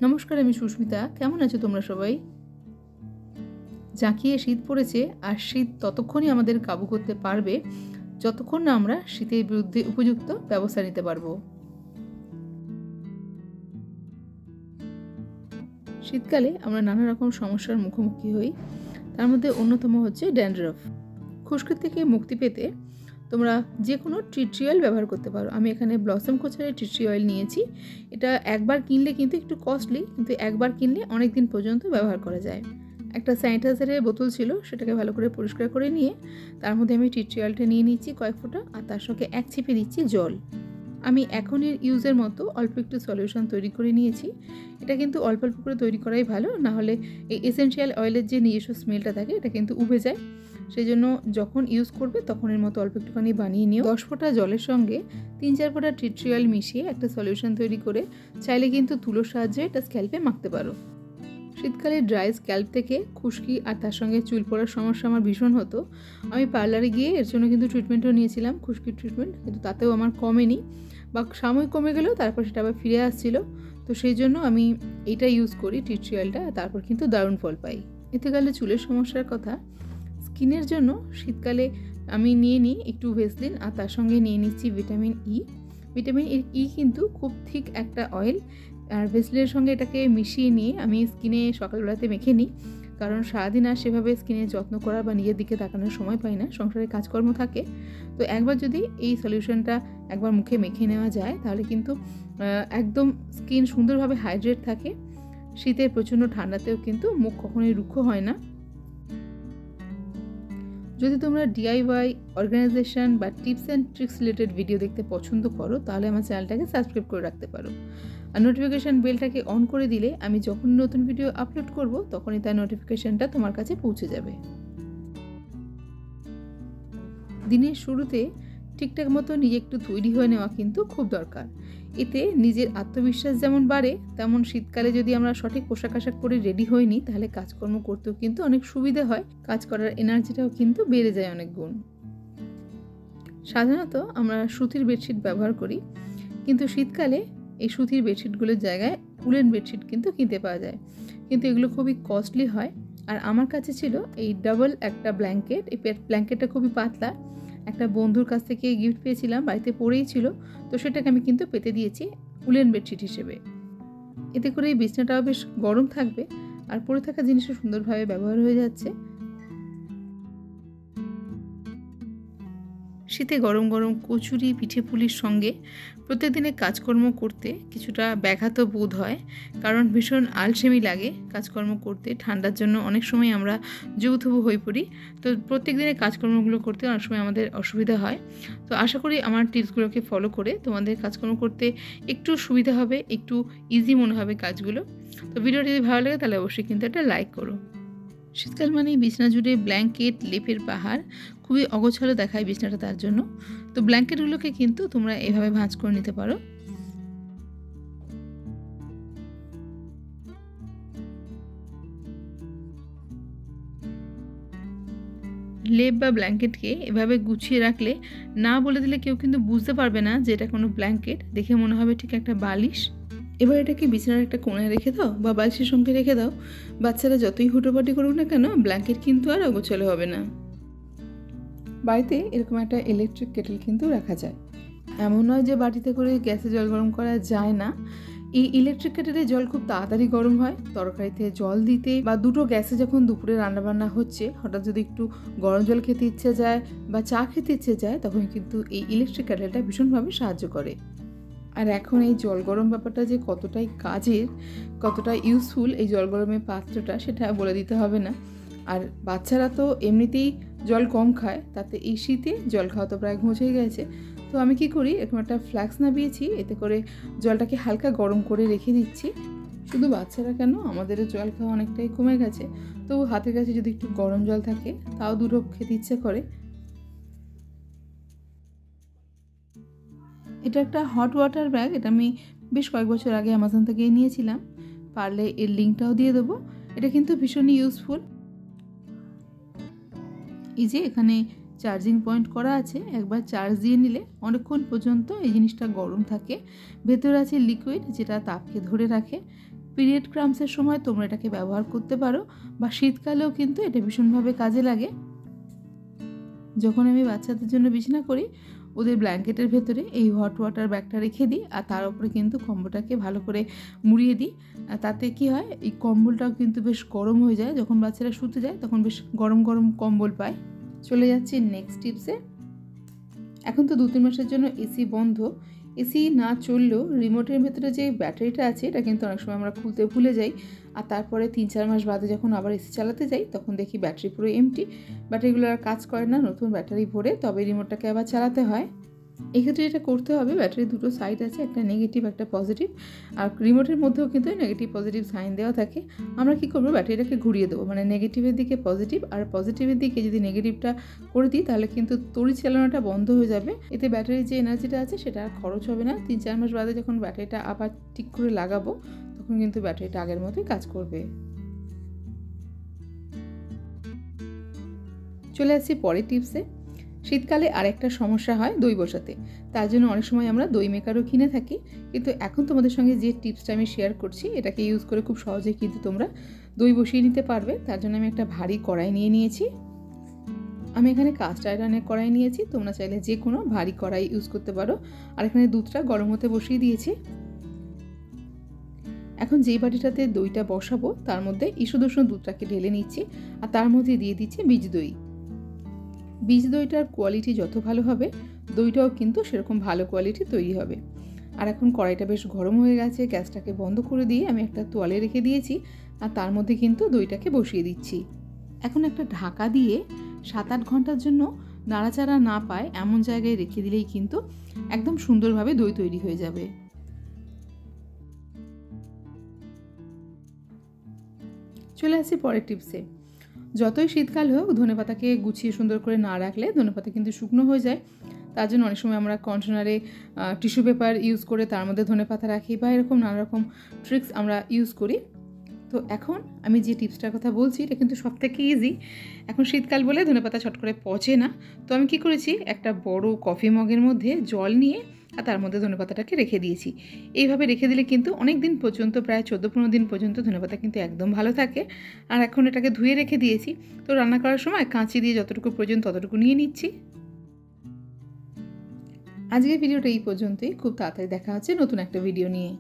নমস্কার, আমি সুস্মিতা। কেমন আছো তোমরা সবাই? জাঁকিয়ে শীত পড়েছে, আর শীত ততক্ষণই আমাদের কাবু করতে পারবে যতক্ষণ না আমরা শীতের বিরুদ্ধে উপযুক্ত ব্যবস্থা নিতে পারবো। শীতকালে আমরা নানা রকম সমস্যার মুখোমুখি হই। তার মধ্যে অন্যতম হচ্ছে ড্যান্ড্রফ। খুশকি থেকে মুক্তি পেতে তোমরা যে কোনো টি ট্রি অয়েল ব্যবহার করতে পারো। আমি এখানে ব্লসম কোচারের টি ট্রি অয়েল নিয়েছি। এটা একবার কিনলে কিন্তু একটু কস্টলি, কিন্তু একবার কিনলে অনেক দিন পর্যন্ত ব্যবহার করা যায়। একটা স্যানিটাইজারের বোতল ছিল, সেটাকে ভালো করে পরিষ্কার করে নিয়ে তার মধ্যে আমি টি ট্রি অয়েলটা নিয়ে নিচ্ছি কয়েক ফোঁটা, আর তার সঙ্গে এক ছিপে দিচ্ছি জল। আমি এখনের ইউজের মতো অল্প একটু সলিউশন তৈরি করে নিয়েছি। এটা কিন্তু অল্প অল্প করে তৈরি করাই ভালো, না হলে এই এসেনশিয়াল অয়েলের যে নিজস্ব স্মেলটা থাকে এটা কিন্তু উবে যায়। সেই জন্য যখন ইউজ করবে তখন এর মতো অল্প একটুখানি বানিয়ে নিও। 10 ফোঁটা জলের সঙ্গে 3-4 ফোঁটা টি ট্রি অয়েল মিশিয়ে একটা সলিউশন তৈরি করে চাইলে কিন্তু তুলোর সাহায্যে এটা স্ক্যাল্পে মাখতে পারো। শীতকালে ড্রাই স্ক্যাল্প থেকে খুশকি আর তার সঙ্গে চুল পড়ার সমস্যা আমার ভীষণ হতো। আমি পার্লারে গিয়ে এর জন্য কিন্তু ট্রিটমেন্টও নিয়েছিলাম, খুশকির ট্রিটমেন্ট, কিন্তু তাতেও আমার কমেনি, বা সাময়িক কমে গেলেও তারপর সেটা আবার ফিরে আসছিল। তো সেই জন্য আমি এটা ইউজ করি, টি ট্রি অয়েলটা, তারপর কিন্তু দারুণ ফল পাই। এতে গেলে চুলের সমস্যার কথা। স্কিনের জন্য শীতকালে আমি নিয়ে নিই একটু ভেসলিন, আর তার সঙ্গে নিয়ে নিচ্ছি ভিটামিন ই। ভিটামিন ই কিন্তু খুব ঠিক একটা অয়েল, আর ভেসলিনের সঙ্গে এটাকে মিশিয়ে নিয়ে আমি স্কিনে সকালবেলাতে মেখে নিই, কারণ সারাদিন আর সেভাবে স্কিনের যত্ন করা বা নিজের দিকে তাকানোর সময় পাই না, সংসারে কাজকর্ম থাকে। তো একবার যদি এই সলিউশনটা একবার মুখে মেখে নেওয়া যায় তাহলে কিন্তু একদম স্কিন সুন্দরভাবে হাইড্রেট থাকে। শীতের প্রচণ্ড ঠান্ডাতেও কিন্তু মুখ কখনোই রুক্ষ হয় না। যদি তোমরা ডিআইওয়াই, অর্গানাইজেশন বা tips and tricks related video দেখতে পছন্দ করো তাহলে আমার চ্যানেলটাকে সাবস্ক্রাইব করে রাখতে পারো, আর নোটিফিকেশান বেলটাকে অন করে দিলে আমি যখন নতুন ভিডিও আপলোড করব তখনই তার নোটিফিকেশানটা তোমার কাছে পৌঁছে যাবে। দিনের শুরুতে ঠিকঠাক মতো নিজে একটু তৈরি হয়ে নেওয়া কিন্তু খুব দরকার। এতে নিজের আত্মবিশ্বাস যেমন বাড়ে, তেমন শীতকালে যদি আমরা সঠিক পোশাক আশাক পরে রেডি হই নি তাহলে কাজকর্ম করতেও কিন্তু অনেক সুবিধা হয়, কাজ করার এনার্জিটাও কিন্তু বেড়ে যায় অনেক গুণ। সাধারণত আমরা সুতির বেডশিট ব্যবহার করি, কিন্তু শীতকালে এই সুতির বেডশিটগুলোর জায়গায় উলেন বেডশিট কিন্তু কিনতে পাওয়া যায়, কিন্তু এগুলো খুবই কস্টলি হয়। আর আমার কাছে ছিল এই ডাবল একটা ব্ল্যাঙ্কেট। এই ব্ল্যাঙ্কেটটা খুবই পাতলা, একটা বন্ধুর কাছ থেকে গিফট পেয়েছিলাম, বাড়িতে পড়েই ছিল, তো সেটাকে আমি কিন্তু পেতে দিয়েছি উলেন বেডশিট হিসেবে। এতে করে এই বিছনাটাও বেশ গরম থাকবে, আর পরে থাকা জিনিসও সুন্দরভাবে ব্যবহার হয়ে যাচ্ছে। শীতে গরম গরম কচুরি পিঠে পুলির সঙ্গে প্রত্যেকদিনের কাজকর্ম করতে কিছুটা ব্যাঘাত বোধ হয়, কারণ ভীষণ আলসেমি লাগে কাজকর্ম করতে। ঠান্ডার জন্য অনেক সময় আমরা জবুথবু হয়ে পড়ি, তো প্রত্যেক দিনের কাজকর্মগুলো করতে অনেক সময় আমাদের অসুবিধা হয়। তো আশা করি আমার টিপসগুলোকে ফলো করে তোমাদের কাজকর্ম করতে একটু সুবিধা হবে, একটু ইজি মনে হবে কাজগুলো। তো ভিডিওটি যদি ভালো লাগে তাহলে অবশ্যই কিন্তু একটা লাইক করো। শীতকাল মানেই বিছনা জুড়ে ব্ল্যাঙ্কেট, লেপের পাহাড়, খুবই অগোছালো দেখায় বিছনাটা, তার জন্য তো ব্ল্যাঙ্কেটগুলোকে কিন্তু তোমরা এভাবে ভাঁজ করে নিতে পারো। লেপ বা ব্ল্যাঙ্কেটকে এভাবে গুছিয়ে রাখলে, না বলে দিলে কেউ কিন্তু বুঝতে পারবে না যে এটা কোনো ব্ল্যাঙ্কেট, দেখে মনে হবে ঠিক একটা বালিশ। এবার এটাকে বিছানার একটা কোণায় রেখে দাও বা বালিশের সঙ্গে রেখে দাও, বাচ্চারা যতই হুটোপাটি করুক না কেন ব্ল্যাঙ্কেট কিন্তু আর অগোছালো হবে না। বাড়িতে এরকম একটা ইলেকট্রিক কেটেল কিন্তু রাখা যায়। এমন নয় যে বাটিতে করে গ্যাসে জল গরম করা যায় না। এই ইলেকট্রিক কেটেলে জল খুব তাড়াতাড়ি গরম হয়। তরকারিতে জল দিতে বা দুটো গ্যাসে যখন দুপুরে রান্নাবান্না হচ্ছে হঠাৎ যদি একটু গরম জল খেতে ইচ্ছে যায় বা চা খেতে ইচ্ছে যায়, তখন কিন্তু এই ইলেকট্রিক কেটেলটা ভীষণভাবে সাহায্য করে। আর এখন এই জল গরম ব্যাপারটা যে কতটাই কাজের, কতটা ইউজফুল এই জল গরমের পাত্রটা, সেটা বলে দিতে হবে না। আর বাচ্চারা তো এমনিতেই জল কম খায়, তাতে এই শীতে জল খাওয়া তো প্রায় ঘুচেই গেছে। তো আমি কি করি, এরকম একটা ফ্লাক্স নামিয়েছি, এতে করে জলটাকে হালকা গরম করে রেখে দিচ্ছি। শুধু বাচ্চারা কেন, আমাদেরও জল খাওয়া অনেকটাই কমে গেছে, তো হাতের কাছে যদি একটু গরম জল থাকে তাও দুটো খেতে ইচ্ছে করে। এটা একটা হট ওয়াটার ব্যাগ, এটা আমি বেশ কয়েক বছর আগে অ্যামাজন থেকে নিয়েছিলাম, পারলে এর লিঙ্কটাও দিয়ে দেবো। এটা কিন্তু ভীষণই ইউজফুল। এই যে এখানে চার্জিং পয়েন্ট করা আছে, একবার চার্জ দিয়ে নিলে অনেকক্ষণ পর্যন্ত এই জিনিসটা গরম থাকে। ভেতরে আছে লিকুইড, যেটা তাপকে ধরে রাখে। পিরিয়ড ক্রাম্পসের সময় তোমরা এটাকে ব্যবহার করতে পারো, বা শীতকালেও কিন্তু এটা ভীষণভাবে কাজে লাগে। যখন আমি বাচ্চাদের জন্য বিছানা করি, ওদের ব্ল্যাঙ্কেটের ভেতরে এই হট ওয়াটার ব্যাগটা রেখে দিই, আর তার উপরে কিন্তু কম্বলটাকে ভালো করে মুড়িয়ে দিই। তাতে কি হয়, এই কম্বলটাও কিন্তু বেশ গরম হয়ে যায়। যখন বাচ্চারা শুতে যায় তখন বেশ গরম গরম কম্বল পায়। চলে যাচ্ছি নেক্সট টিপসে। এখন তো 2-3 মাসের জন্য এসি বন্ধ। এসি না চললেও রিমোটের ভেতরে যে ব্যাটারিটা আছে এটা কিন্তু অনেক সময় আমরা খুলতে ভুলে যাই, আর তারপরে 3-4 মাস বাদে যখন আবার এসি চালাতে যাই তখন দেখি ব্যাটারি পুরো এমটি, ব্যাটারিগুলো আর কাজ করে না। নতুন ব্যাটারি ভরে তবে রিমোটটাকে আবার চালাতে হয়। এক্ষেত্রে এটা করতে হবে, ব্যাটারির দুটো সাইড আছে, একটা নেগেটিভ একটা পজিটিভ, আর রিমোটের মধ্যেও কিন্তু নেগেটিভ পজিটিভ সাইন দেওয়া থাকে। আমরা কি করব, ব্যাটারিটাকে ঘুরিয়ে দেবো, মানে নেগেটিভের দিকে পজিটিভ আর পজিটিভের দিকে যদি নেগেটিভটা করে দিই তাহলে কিন্তু তড়িৎ চালনাটা বন্ধ হয়ে যাবে। এতে ব্যাটারির যে এনার্জিটা আছে সেটা আর খরচ হবে না। 3-4 মাস বাদে যখন ব্যাটারিটা আবার ঠিক করে লাগাবো তখন কিন্তু ব্যাটারিটা আগের মতোই কাজ করবে। চলে আসছি পরের টিপসে। শীতকালে আরেকটা সমস্যা হয় দই বসাতে, তার জন্য অনেক সময় আমরা দই মেকারও কিনে থাকি। কিন্তু এখন তোমাদের সঙ্গে যে টিপসটা আমি শেয়ার করছি এটাকে ইউজ করে খুব সহজেই কিন্তু তোমরা দই বসিয়ে নিতে পারবে। তার জন্য আমি একটা ভারী কড়াই নিয়ে নিয়েছি। আমি এখানে কাস্ট আয়রনের কড়াই নিয়েছি, তোমরা চাইলে যে কোনো ভারী কড়াই ইউজ করতে পারো। আর এখানে দুধটা গরম হতে বসিয়ে দিয়েছি। এখন যেই বাটিটাতে দইটা বসাবো তার মধ্যে ঈষৎ উষ্ণ দুধটাকে ঢেলে নিচ্ছি, আর তার মধ্যে দিয়ে দিচ্ছি বীজ দই। বীজ দইটার কোয়ালিটি যত ভালো হবে দইটাও কিন্তু সেরকম ভালো কোয়ালিটি তৈরি হবে। আর এখন কড়াইটা বেশ গরম হয়ে গেছে, গ্যাসটাকে বন্ধ করে দিয়ে আমি একটা তোয়ালে রেখে দিয়েছি, আর তার মধ্যে কিন্তু দইটাকে বসিয়ে দিচ্ছি। এখন একটা ঢাকা দিয়ে 7-8 ঘন্টার জন্য নাড়াচাড়া না পায় এমন জায়গায় রেখে দিলেই কিন্তু একদম সুন্দরভাবে দই তৈরি হয়ে যাবে। চলে আসছি পরের টিপসে। যতই শীতকাল হোক ধনেপাতাকে গুছিয়ে সুন্দর করে না রাখলে ধনেপাতা কিন্তু শুকনো হয়ে যায়। তার জন্য অনেক সময় আমরা কন্টেনারে টিস্যু পেপার ইউজ করে তার মধ্যে ধনেপাতা রাখি, বা এরকম নানা রকম ট্রিক্স আমরা ইউজ করি। তো এখন আমি যে টিপসটার কথা বলছি এটা কিন্তু সবথেকে ইজি। এখন শীতকাল বলে ধনেপাতা ছট করে পচে না। তো আমি কি করেছি, একটা বড় কফি মগের মধ্যে জল নিয়ে আর তার মধ্যে ধনেপাতাটাকে রেখে দিয়েছি। এইভাবে রেখে দিলে কিন্তু অনেক দিন পর্যন্ত, প্রায় 14-15 দিন পর্যন্ত ধনেপাতা কিন্তু একদম ভালো থাকে। আর এখন এটাকে ধুয়ে রেখে দিয়েছি। তো রান্না করার সময় কাঁচি দিয়ে যতটুকু প্রয়োজন ততটুকু নিয়ে নিচ্ছি। আজকের ভিডিওটা এই পর্যন্তই। খুব তাড়াতাড়ি দেখা হচ্ছে নতুন একটা ভিডিও নিয়ে।